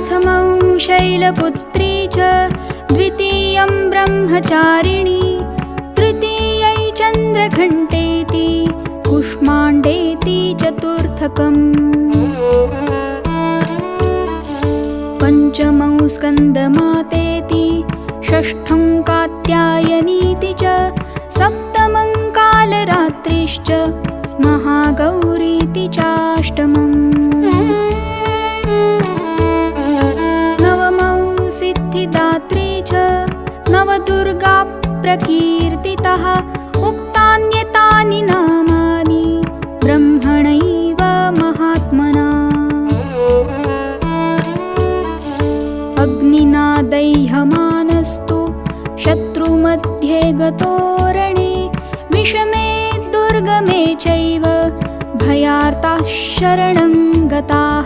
प्रथमं शैलपुत्री च द्वितीयं ब्रह्मचारिणी तृतीयै चन्द्रघण्टेति कुष्माण्डेति चतुर्थकम् पञ्चमं स्कन्दमातेति षष्ठं कात्यायनीति च सप्तमं कालरात्रिश्च महागौरीति चाष्टमम् नवमं सिद्धिदात्री च नवदुर्गा प्रकीर्तितः उक्तान्येतानि नामानि ब्रह्मणैव महात्मना अग्निना दह्यमानस्तु शत्रुमध्ये गतोरणे विषमे दुर्गमे चैव भयार्ताः शरणं गताः।